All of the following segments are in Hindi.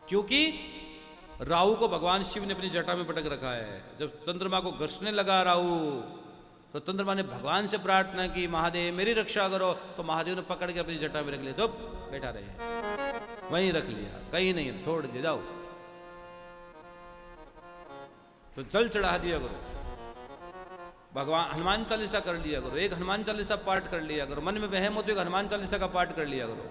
क्योंकि राहु को भगवान शिव ने अपनी जटा में पटक रखा है। जब चंद्रमा को घर्षने लगा राहु, तो चंद्रमा ने भगवान से प्रार्थना की, महादेव मेरी रक्षा करो। तो महादेव ने पकड़ के अपनी जटा में रख लिया। तो बैठा रहे, वहीं रख लिया, कहीं नहीं, छोड़ दे जाओ। तो जल चढ़ा दिया करो, भगवान हनुमान चालीसा कर लिया करो, एक हनुमान चालीसा पाठ कर लिया करो। मन में वहम हो तो एक हनुमान चालीसा का पाठ कर लिया करो,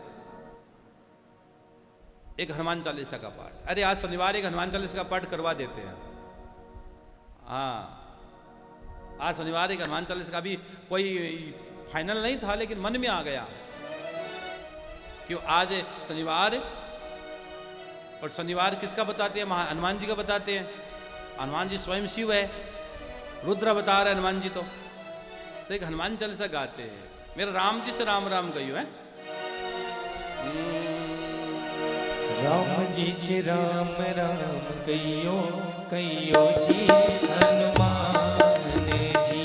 एक हनुमान चालीसा का पाठ। अरे आज शनिवार एक हनुमान चालीसा का पाठ करवा देते हैं। हाँ, आज शनिवार एक हनुमान चालीसा का भी कोई फाइनल नहीं था, लेकिन मन में आ गया क्यों आज शनिवार। और शनिवार किसका बताते हैं? हनुमान जी का बताते हैं। हनुमान जी स्वयं शिव है, रुद्र बता रहे हनुमान जी। तो एक हनुमान चालीसा गाते हैं। मेरे राम जी से राम राम कहियो है। राम जी से राम राम कहियो कहियो जी हनुमान जी।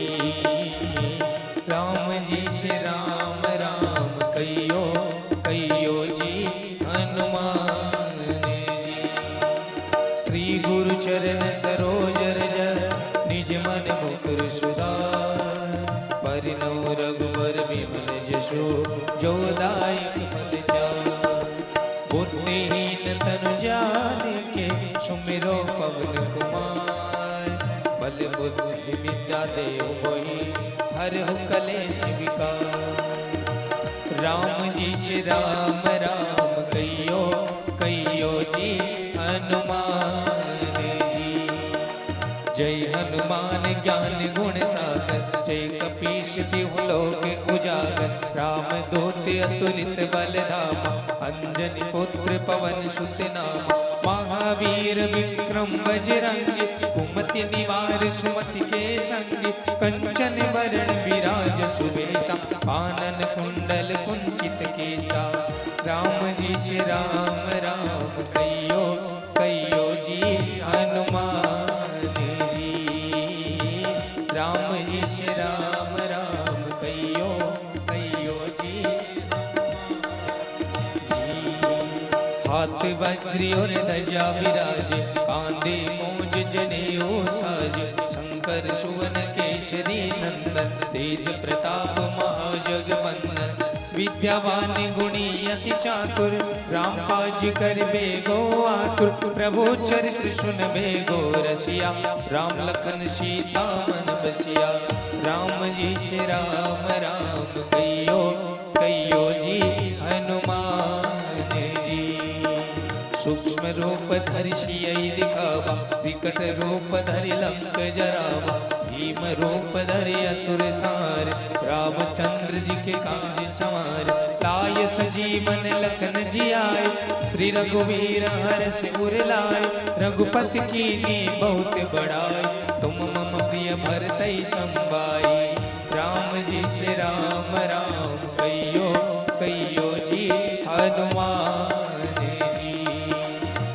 राम जी से राम राम कहियो कहियो जी हनुमान जी। श्री गुरु चरण सरोज रज निज मन मुकुर सुधार। परिणव रघुवर विमल जसो जो दायक फल चार। बुद्धिहीन तनु जान के सुमिरो पवन कुमार। बल बुद्धि विद्या देव मोहि हरहु कलेश विकार। राम जी से राम राम कहियो कहियो जी हनुमान जी। जय हनुमान ज्ञान गुण सागर। जय कपीस तिहु लोक उजागर। राम दूत अतुलित बल धामा। अंजनी पुत्र पवन सुत नामा। महावीर विक्रम बजरंगी। कुमति निवार सुमति के संगी। कंचन वरण विराज सुबेसा। कानन कुंडल कुंचित केसा। राम जी से राम राम कहियो कहियो जी हनुमान जी। राम जी से राम राम कहियो कहियो जी। हाथ वज्र और ध्वजा विराजे। कांधे मूंज जनेऊ साजे। शंकर सुवन केसरी नंदन। तेज प्रताप महाजगवंदन। विद्यावान गुणी अति चातुर। राम काज करबे गो आतुर। प्रभु चरित्र सुनबे गो रसिया। राम लखन सीता मन बसिया। राम जी से राम राम कहियो कहियो जी हनुमान जी। सूक्ष्म रूप धरि सियहि दिखावा। विकट रूप धरि लंक जरावा। भीम रूप धरि असुर सार। रामचंद्र जी के काज सवार। लाय सजीवन लखन जियाए। श्री रघुवीर हर्ष उर लाए। रघुपति कीन्ही बहुत बड़ाई। तुम मम प्रिय भरतहि संभाई। राम जी से राम राम कहियो कहियो जी हनुमान जी।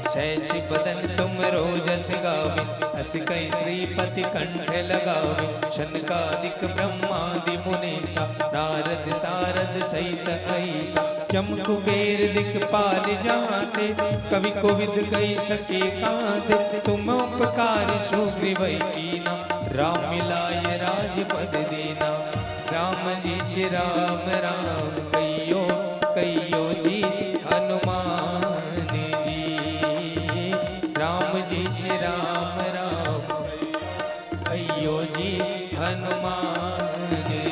सहस बदन तुम रोजस गावे। अस कई श्रीपति कंठ लगावे। शनकादिक ब्रह्मादि मुनीसा। नारद सारद सहित अहिसा। जम कुबेर दिक्पाल जाते। कवि कोविद कहि सके कांते। तुम उपकार सुग्रीव कीना। राम मिलाय राजपद दीना। राम जी से राम राम कहियो कहियो जी हनुमान जी। राम जी से राम राम कहियो जी हनुमान जी।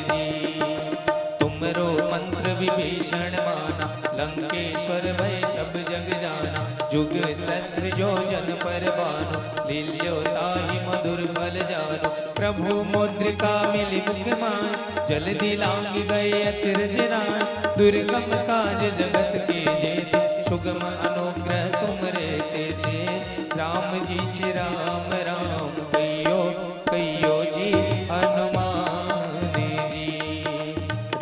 तुमरो मंत्र विभीषण माना। लंकेश्वर भय सब जग जाना। जुग सहस्त्र जो जन पर भानु। लील्यो ताहि मधुर फल जानु। प्रभु मुद्रिका मिली मुख मान। जल्दी लांग गए अचरज नाय। दुर्गम काज जगत के जेते। सुगम अनुग्रह तुमरे तेते। राम जी से राम राम कहियो कहियो जी हनुमान जी।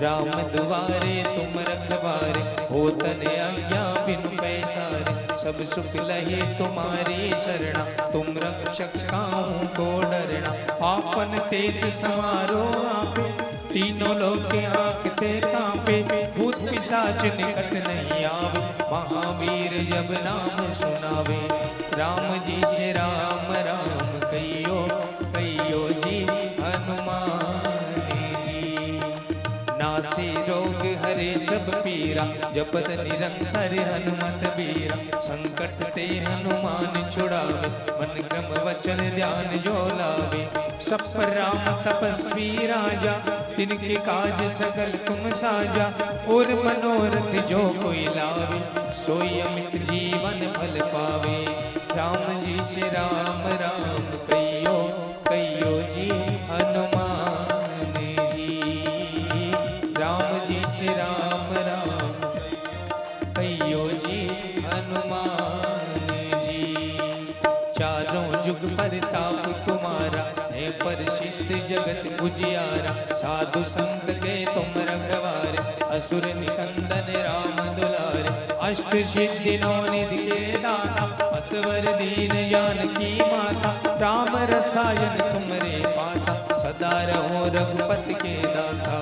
राम दुआरे तुम रखवारे। होतन आज्ञा बिनु पैसारे। सब सुख लहे तुम्हारी शरणा। तुम रक्षक काहू को डरना। आपन तेज समारो आपे। तीनों लोग के आंखते कांपे, भूत पिशाच निकट नहीं आवे, महावीर जब नाम सुनावे। राम जी से राम राम कहियो, कहियो जी हनुमान जी। नासे रोग हरे सब पीरा, जपत निरंतर हनुमत बीरा। संकट ते हनुमान छुड़ावे, मन क्रम वचन ध्यान जो लावे। सब पर राम तपस्वी राजा, तिनके काज सकल तुम साजा। और मनोरथ जो कोई लावे, सोई अमित जीवन फल पावे। राम जी से राम राम कहियो, कहियो जी हनुमान जी। राम जी से राम राम कहियो जी हनुमान जी। चारों जुग परताप तुम्हारा, है प्रसिद्ध जगत उजियारा। साधु संत के तुम रखवारे, असुर निकंदन राम दुलारे। अष्ट सिद्धि नौ निधि के दाता, असवर दीन जानकी माता। राम रसायन तुमरे पासा, सदा रहो रघुपति के दासा।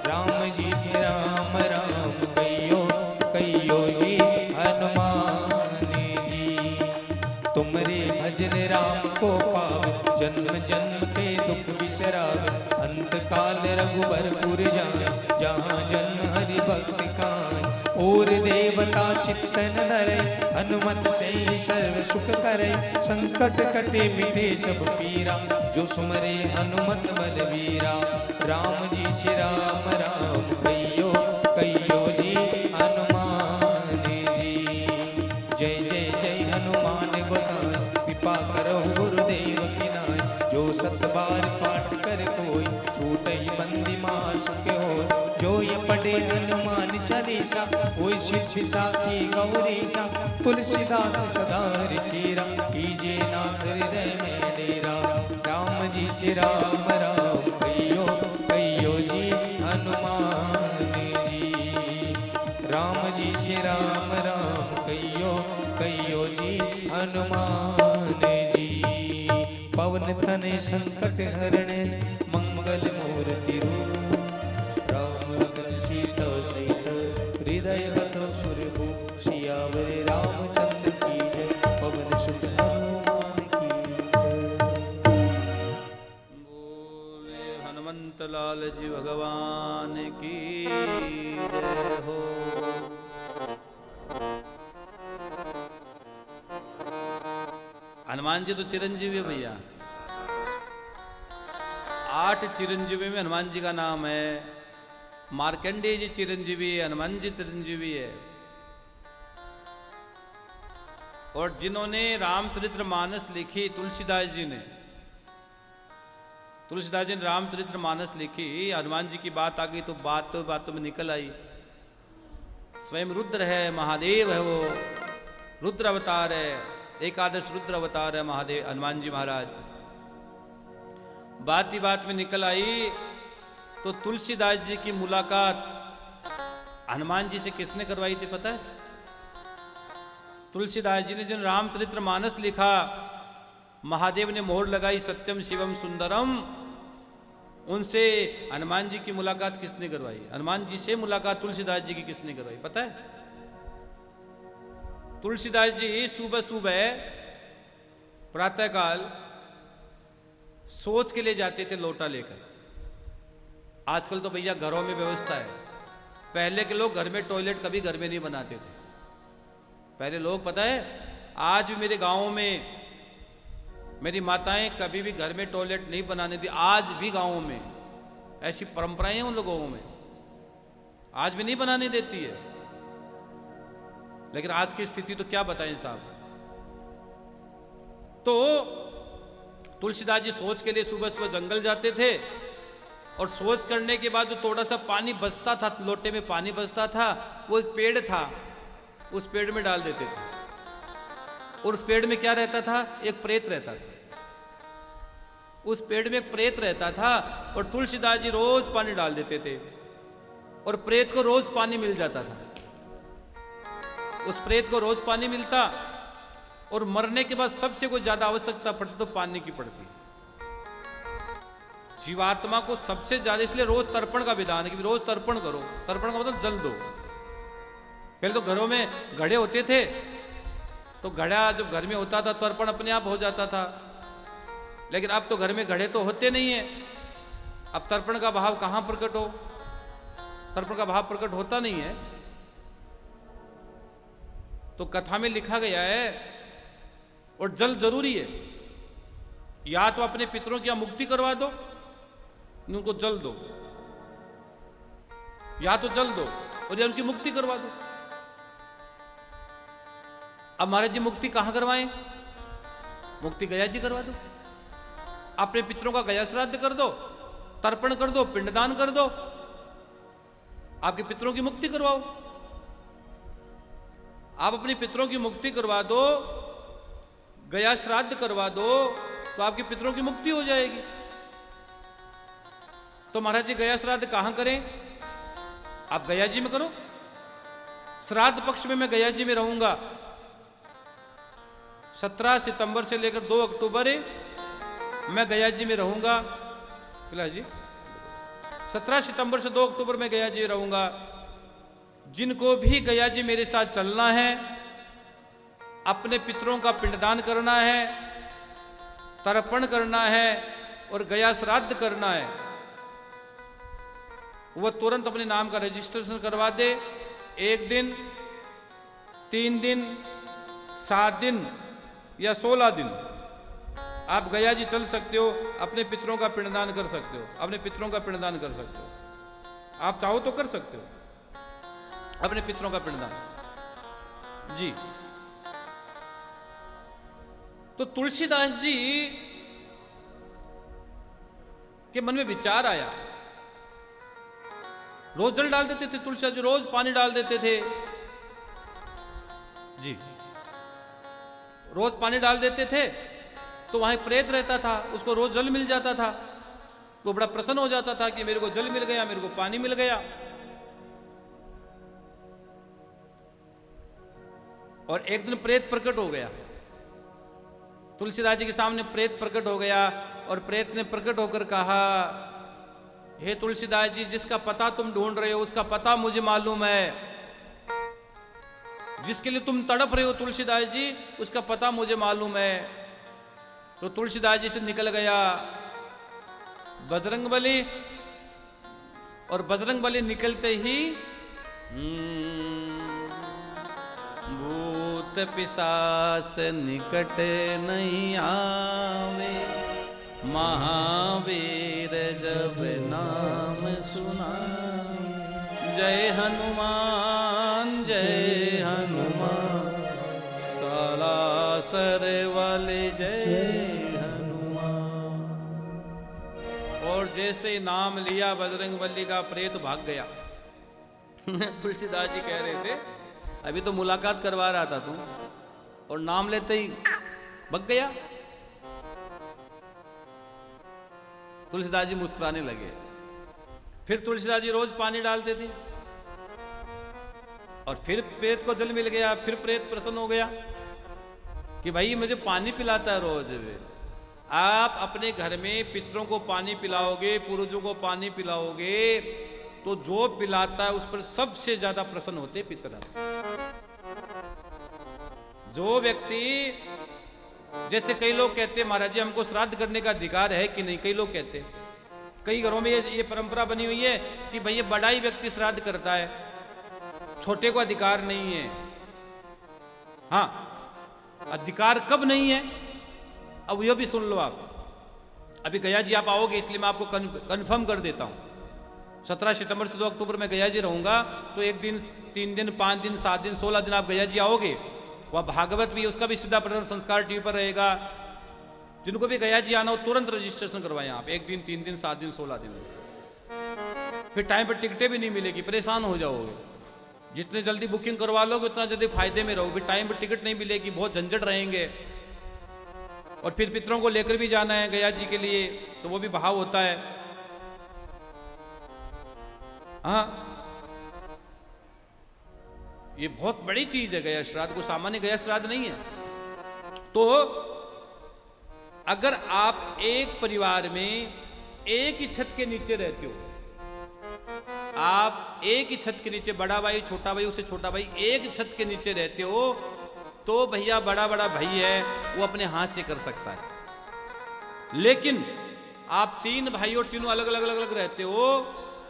राम जी के राम राम कहियो, कहियो जी हनुमान जी। तुमरे भजन राम को पावे, जन्म जन्म के दुख बिसरावे। अंत काल रघुबरपुर जाए, जहाँ जन्म हरि भक्त काए। और देवता चित्तन धरे, हनुमत से ही सर्व सुख करे। संकट कटे मिटे सब पीरा, जो सुमरे हनुमत बलवीरा। राम जी से राम राम कहियो, कहियो जी हनुमान जी। जय जय जय हनुमान गोसाई, कृपा करो गुरुदेव की नाई। जो सत बार पाठ कर कोई, छूटई बंदी महासुख हो। जो ये पढ़े हनुमान चालीसा, कोई सिद्धि साखी गौरीसा। तुलसीदास सदा चेरा, कीजे नाथ हृदय में डेरा। राम जी से राम राम कहियो, कहियो जी हनुमान जी। राम जी से राम राम कहियो, कहियो जी हनुमान जी। पवन तने संकट हरणे, मंगल मूर्ति रूप। राम लखन सीता सहित, हृदय बसो सुरभु। सियावर रामचंद्र की जय, पवन सुत हनुमान की जय। बोले हनुमंत लाल जी भगवान की जय हो। हनुमान जी तो चिरंजीवी है भैया। 8 चिरंजीवी में हनुमान जी का नाम है। मार्कंडेय जी चिरंजीवी है, हनुमान जी चिरंजीवी है। और जिन्होंने रामचरितमानस लिखी, तुलसीदास जी ने रामचरितमानस लिखी। हनुमान जी की बात आ गई तो बातों में निकल आई। स्वयं रुद्र है, महादेव है, वो रुद्र अवतार है, एकादश रुद्र अवतार है महादेव हनुमान जी महाराज। बात ही बात में निकल आई तो तुलसीदास जी की मुलाकात हनुमान जी से किसने करवाई थी पता है? तुलसीदास जी ने जो रामचरितमानस लिखा, महादेव ने मोहर लगाई सत्यम शिवम सुंदरम, उनसे हनुमान जी की मुलाकात किसने करवाई? हनुमान जी से मुलाकात तुलसीदास जी की किसने करवाई पता है? तुलसीदास जी सुबह सुबह प्रातःकाल सोच के लिए जाते थे लोटा लेकर। आजकल तो भैया घरों में व्यवस्था है। पहले के लोग घर में टॉयलेट कभी घर में नहीं बनाते थे। पहले लोग पता है, आज भी मेरे गांवों में मेरी माताएं कभी भी घर में टॉयलेट नहीं बनाने दी। आज भी गांवों में ऐसी परंपराएं हैं उन लोगों में, आज भी नहीं बनाने देती है। लेकिन आज की स्थिति तो क्या बताएं साहब। तो तुलसीदास जी सोच के लिए सुबह सुबह जंगल जाते थे और सोच करने के बाद जो थोड़ा सा पानी बचता था, लोटे में पानी बचता था, वो एक पेड़ था, उस पेड़ में डाल देते थे। और उस पेड़ में क्या रहता था? एक प्रेत रहता था। उस पेड़ में एक प्रेत रहता था और तुलसीदास जी रोज पानी डाल देते थे और प्रेत को रोज पानी मिल जाता था। उस प्रेत को रोज पानी मिलता और मरने के बाद सबसे कोई ज्यादा आवश्यकता पड़ती तो पानी की पड़ती। जीवात्मा को सबसे ज्यादा, इसलिए रोज तर्पण का विधान है कि रोज तर्पण करो। तर्पण का मतलब जल दो। पहले तो घरों में घड़े होते थे, तो घड़ा जब घर में होता था तर्पण अपने आप हो जाता था। लेकिन अब तो घर में घड़े तो होते नहीं है। अब तर्पण का भाव कहां प्रकट हो? तर्पण का भाव प्रकट होता नहीं है। तो कथा में लिखा गया है, और जल जरूरी है। या तो अपने पितरों की मुक्ति करवा दो, उनको जल दो, या तो जल दो और या उनकी मुक्ति करवा दो। अब महाराज जी मुक्ति कहां करवाएं? मुक्ति गया जी करवा दो। अपने पितरों का गया श्राद्ध कर दो, तर्पण कर दो, पिंडदान कर दो, आपके पितरों की मुक्ति करवाओ। आप अपने पितरों की मुक्ति करवा दो, गया श्राद्ध करवा दो, तो आपके पितरों की मुक्ति हो जाएगी। तो महाराज जी गया श्राद्ध कहां करें? आप गया जी में करो। श्राद्ध पक्ष में मैं गया जी में रहूंगा। 17 सितंबर से लेकर 2 अक्टूबर मैं गया जी में रहूंगा। पिलाजी जी 17 सितंबर से 2 अक्टूबर में गया जी रहूंगा। जिनको भी गया जी मेरे साथ चलना है, अपने पितरों का पिंडदान करना है, तर्पण करना है और गया श्राद्ध करना है, वह तुरंत अपने नाम का रजिस्ट्रेशन करवा दे। 1 दिन, 3 दिन, 7 दिन या 16 दिन आप गया जी चल सकते हो। अपने पितरों का पिंडदान कर सकते हो, अपने पितरों का पिंडदान कर सकते हो। आप चाहो तो कर सकते हो अपने पितरों का पिंडदान जी। तो तुलसीदास जी के मन में विचार आया। रोज जल डाल देते थे तुलसीदास जी, रोज पानी डाल देते थे जी। रोज पानी डाल देते थे तो वहां एक प्रेत रहता था, उसको रोज जल मिल जाता था। वो बड़ा प्रसन्न हो जाता था कि मेरे को जल मिल गया, मेरे को पानी मिल गया। और एक दिन प्रेत प्रकट हो गया। तुलसीदास जी के सामने प्रेत प्रकट हो गया और प्रेत ने प्रकट होकर कहा, हे तुलसीदास जी, जिसका पता तुम ढूंढ रहे हो उसका पता मुझे मालूम है। जिसके लिए तुम तड़प रहे हो तुलसीदास जी, उसका पता मुझे मालूम है। तो तुलसीदास जी से निकल गया बजरंगबली, और बजरंगबली निकलते ही भूत पिशाच निकट नहीं आवे, महावीर जब नाम सुना। जय हनुमान जय हनुमान, सालासर वाले जय हनुमान। और जैसे नाम लिया बजरंगबली का, प्रेत भाग गया। तुलसीदास जी कह रहे थे, अभी तो मुलाकात करवा रहा था तू, और नाम लेते ही भाग गया। तुलसीदास जी मुस्कुराने लगे। फिर तुलसीदास जी रोज पानी डालते थे और फिर प्रेत को जल मिल गया। फिर प्रेत प्रसन्न हो गया कि भाई मुझे पानी पिलाता है रोज। आप अपने घर में पितरों को पानी पिलाओगे, पूर्वजों को पानी पिलाओगे, तो जो पिलाता है उस पर सबसे ज्यादा प्रसन्न होते पितर। जो व्यक्ति, जैसे कई लोग कहते हैं महाराज जी हमको श्राद्ध करने का अधिकार है कि नहीं, कई लोग कहते हैं, कई घरों में ये परंपरा बनी हुई है कि भाई ये बड़ा ही व्यक्ति श्राद्ध करता है, छोटे को अधिकार नहीं है। हाँ, अधिकार कब नहीं है, अब यह भी सुन लो आप। अभी गया जी आप आओगे, इसलिए मैं आपको कंफर्म कर देता हूं। 17 सितंबर से 2 अक्टूबर में गया जी रहूंगा, तो 1 दिन, 3 दिन, 5 दिन, 7 दिन, 16 दिन आप गया जी आओगे। वह भागवत भी, उसका भी सीधा प्रसारण संस्कार टीवी पर रहेगा। जिनको भी गया जी आना हो तुरंत रजिस्ट्रेशन करवाएं आप। 1 दिन, 3 दिन, 7 दिन, 16 दिन। फिर टाइम पर टिकटें भी नहीं मिलेगी, परेशान हो जाओगे। जितने जल्दी बुकिंग करवा लोगे उतना जल्दी फायदे में रहोगे। टाइम पर टिकट नहीं मिलेगी, बहुत झंझट रहेंगे। और फिर पितरों को लेकर भी जाना है गया जी के लिए, तो वो भी भाव होता है। हाँ, ये बहुत बड़ी चीज है गया श्राद्ध को, सामान्य गया श्राद्ध नहीं है। तो अगर आप एक परिवार में एक ही छत के नीचे रहते हो, आप एक ही छत के नीचे, बड़ा भाई छोटा भाई उससे छोटा भाई, एक छत के नीचे रहते हो, तो भैया बड़ा बड़ा भाई है वो अपने हाथ से कर सकता है। लेकिन आप 3 भाई और तीनों अलग अलग अलग अलग रहते हो,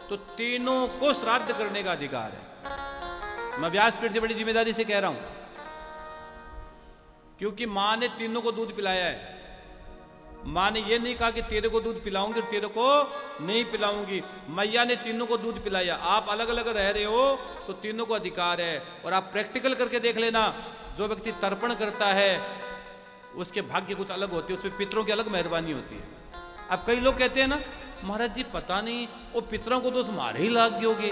तो तीनों को श्राद्ध करने का अधिकार है। मैं व्यासपीठ से बड़ी जिम्मेदारी से कह रहा हूं, क्योंकि मां ने तीनों को दूध पिलाया है। मां ने यह नहीं कहा कि तेरे को दूध पिलाऊंगी और तेरे को नहीं पिलाऊंगी। मैया ने तीनों को दूध पिलाया। आप अलग अलग रह रहे हो तो तीनों को अधिकार है। और आप प्रैक्टिकल करके देख लेना, जो व्यक्ति तर्पण करता है उसके भाग्य कुछ अलग होते हैं, उसमें पितरों की अलग मेहरबानी होती है। अब कई लोग कहते हैं ना, महाराज जी पता नहीं वो पितरों को तो मारे ही लाग गयोगे,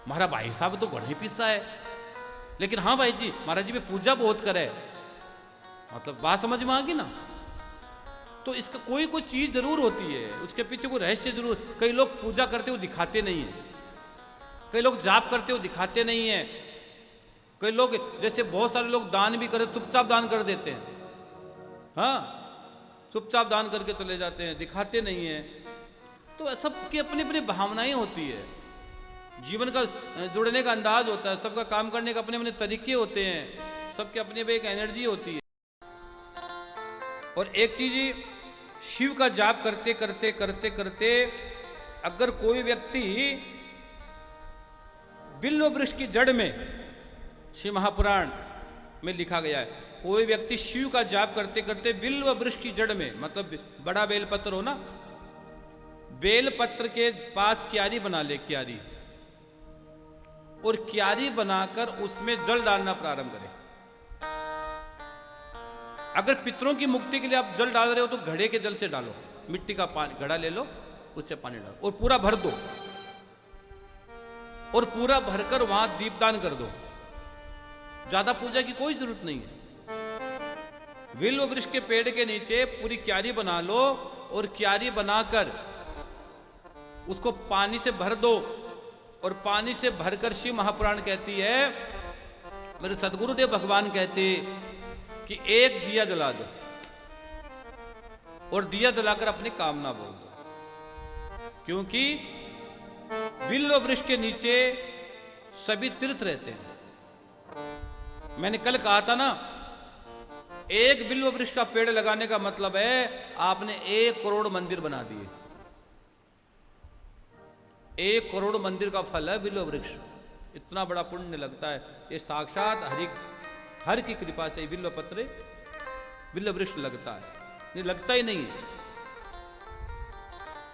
हमारा भाई साहब तो घड़े पिस्सा है, लेकिन हाँ भाई जी महाराज जी में पूजा बहुत करे, मतलब बात समझ में आ गई ना। तो इसका कोई कोई चीज जरूर होती है, उसके पीछे कोई रहस्य जरूर। कई लोग पूजा करते हुए दिखाते नहीं है, कई लोग जाप करते हुए दिखाते नहीं है, कई लोग जैसे बहुत सारे लोग दान भी करे, चुपचाप दान कर देते हैं, हाँ चुपचाप दान करके चले जाते हैं, दिखाते नहीं है। तो सबकी अपनी अपनी भावनाएं होती है, जीवन का जुड़ने का अंदाज होता है, सबका काम करने के अपने अपने तरीके होते हैं, सबके अपनी अपनी एक एनर्जी होती है। और एक चीज, शिव का जाप करते करते करते करते अगर कोई व्यक्ति बिल्व वृक्ष की जड़ में, शिव महापुराण में लिखा गया है, कोई व्यक्ति शिव का जाप करते करते बिल्व वृक्ष की जड़ में, मतलब बड़ा बेलपत्र हो ना, बेलपत्र के पास क्यारी बना ले, क्यारी, और क्यारी बनाकर उसमें जल डालना प्रारंभ करें। अगर पितरों की मुक्ति के लिए आप जल डाल रहे हो तो घड़े के जल से डालो, मिट्टी का पानी घड़ा ले लो, उससे पानी डालो और पूरा भर दो, और पूरा भरकर वहां दीपदान कर दो। ज्यादा पूजा की कोई जरूरत नहीं है। बिल्व वृक्ष के पेड़ के नीचे पूरी क्यारी बना लो, और क्यारी बनाकर उसको पानी से भर दो, और पानी से भरकर शिव महापुराण कहती है, मेरे सदगुरुदेव भगवान कहते कि एक दिया जला दो, और दिया जलाकर अपनी कामना बोल दो। क्योंकि बिल्व वृक्ष के नीचे सभी तीर्थ रहते हैं। मैंने कल कहा था ना, एक बिल्व वृक्ष का पेड़ लगाने का मतलब है आपने 1 करोड़ मंदिर बना दिए। 1 करोड़ मंदिर का फल है बिल्व वृक्ष, इतना बड़ा पुण्य लगता है। ये साक्षात हर की कृपा से बिल्व पत्र, बिल्व वृक्ष लगता है, नहीं लगता ही नहीं है।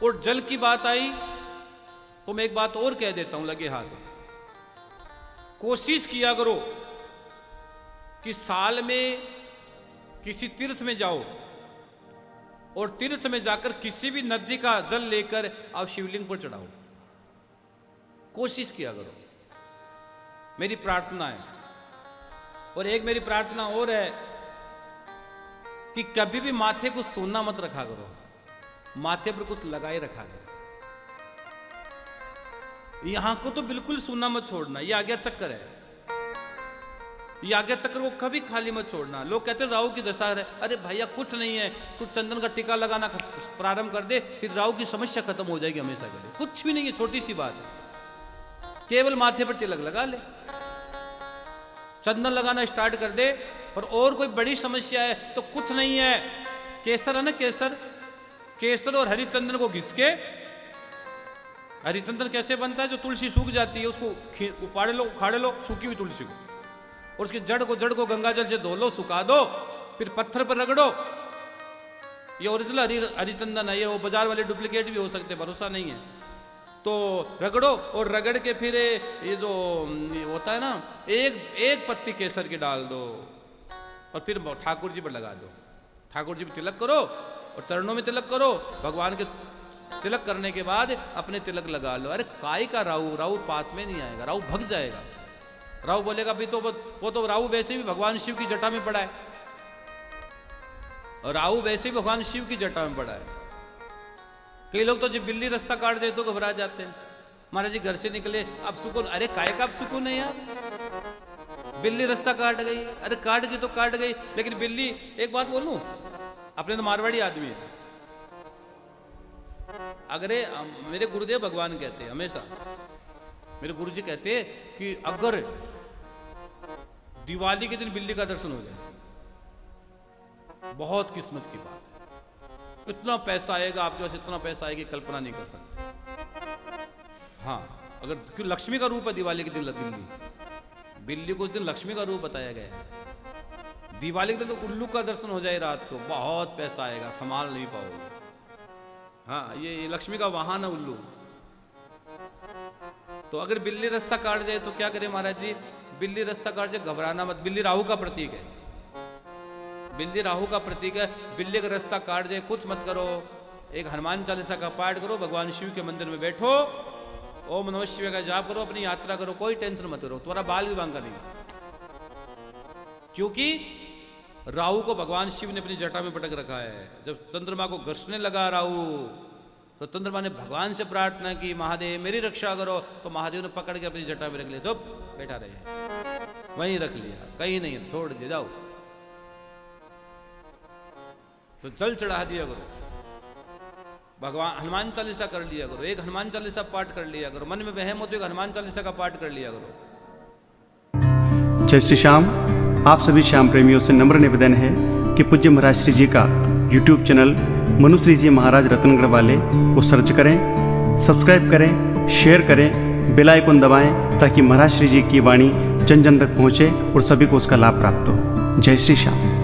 और जल की बात आई तो मैं एक बात और कह देता हूं लगे हाथ, कोशिश किया करो कि साल में किसी तीर्थ में जाओ, और तीर्थ में जाकर किसी भी नदी का जल लेकर आप शिवलिंग पर चढ़ाओ। कोशिश किया करो, मेरी प्रार्थना है। और एक मेरी प्रार्थना और है कि कभी भी माथे को सोना मत रखा करो, माथे पर कुछ लगाए रखा करो। यहां को तो बिल्कुल सोना मत छोड़ना, ये आज्ञा चक्कर है, ये आज्ञा चक्र को कभी खाली मत छोड़ना। लोग कहते हैं राहु की दशा है, अरे भैया कुछ नहीं है, तू चंदन का टीका लगाना प्रारंभ कर दे, फिर राहु की समस्या खत्म हो जाएगी हमेशा के लिए। कुछ भी नहीं है, छोटी सी बात है, केवल माथे पर तिलक लगा ले, चंदन लगाना स्टार्ट कर दे। और कोई बड़ी समस्या है तो कुछ नहीं है, केसर है ना, केसर और हरिचंदन को घिस के, हरिचंदन कैसे बनता है, जो तुलसी सूख जाती है उसको उपाड़ लो, उखाड़ लो सूखी हुई तुलसी को, और उसकी जड़ को गंगाजल से धो लो, सुखा दो, फिर पत्थर पर रगड़ो। ये ओरिजिनल हरिचंदन है, ये वो बाजार वाले डुप्लीकेट भी हो सकते, भरोसा नहीं है तो रगड़ो, और रगड़ के फिर ये जो होता है ना, एक पत्ती केसर की डाल दो, और फिर ठाकुर जी पर लगा दो। ठाकुर जी पर तिलक करो और चरणों में तिलक करो, भगवान के तिलक करने के बाद अपने तिलक लगा लो। अरे काय का राहु पास में नहीं आएगा, राहु भग जाएगा। राहु बोलेगा भी तो वो तो राहु वैसे भी भगवान शिव की जटा में पड़ा है, और राहु वैसे भी भगवान शिव की जटा में पड़ा है। कई लोग तो जब बिल्ली रास्ता काट दे तो घबरा जाते हैं, महाराज जी घर से निकले अब सुकून, अरे काय का अब सुकून है यार, बिल्ली रास्ता काट गई, अरे काट गई तो काट गई, लेकिन बिल्ली, एक बात बोलूं, अपने तो मारवाड़ी आदमी है, अगर मेरे गुरुदेव भगवान कहते हैं हमेशा, मेरे गुरु जी कहते हैं कि अगर दिवाली के दिन बिल्ली का दर्शन हो जाए, बहुत किस्मत की बात है। इतना पैसा आएगा आपके पास, इतना पैसा आएगा कि कल्पना नहीं कर सकते। हाँ, अगर क्यों लक्ष्मी का रूप है दिवाली के दिन बिल्ली को उस दिन लक्ष्मी का रूप बताया गया है। दिवाली के दिन तो उल्लू का दर्शन हो जाए रात को, बहुत पैसा आएगा, संभाल नहीं पाओगे। हाँ, ये लक्ष्मी का वाहन है उल्लू। तो अगर बिल्ली रास्ता काट जाए तो क्या करे महाराज जी? बिल्ली रास्ता काट जाए, घबराना मत। बिल्ली राहु का प्रतीक है, बिल्ली राहु का प्रतीक है। बिल्ली का रास्ता काट जाए कुछ मत करो, एक हनुमान चालीसा का पाठ करो, भगवान शिव के मंदिर में बैठो, ओम नमः शिवाय का जाप करो, अपनी यात्रा करो, कोई टेंशन मत करो, तुम्हारा बाल भी बांका नहीं। क्योंकि राहु को भगवान शिव ने अपनी जटा में पटक रखा है। जब चंद्रमा को घर्षने लगा राहु, तो चंद्रमा ने भगवान से प्रार्थना की, महादेव मेरी रक्षा करो, तो महादेव ने पकड़ के अपनी जटा में रख लिया। तो बैठा रहे, वहीं रख लिया, कहीं नहीं, छोड़ दिया, जाओ। तो जल चढ़ा दिया करो, भगवान हनुमान चालीसा कर लिया करो, एक हनुमान चालीसा पाठ कर लिया करो, मन में वहम हो तो एक हनुमान चालीसा का पाठ कर लिया करो। जय श्री श्याम। आप सभी श्याम प्रेमियों से नम्र निवेदन है कि पूज्य महाराज श्री जी का YouTube चैनल मनुश्री जी महाराज रतनगढ़ वाले को सर्च करें, सब्सक्राइब करें, शेयर करें, बेल आइकन दबाएं, ताकि महाराज श्री जी की वाणी जन जन तक पहुँचे और सभी को उसका लाभ प्राप्त हो। जय श्री श्याम।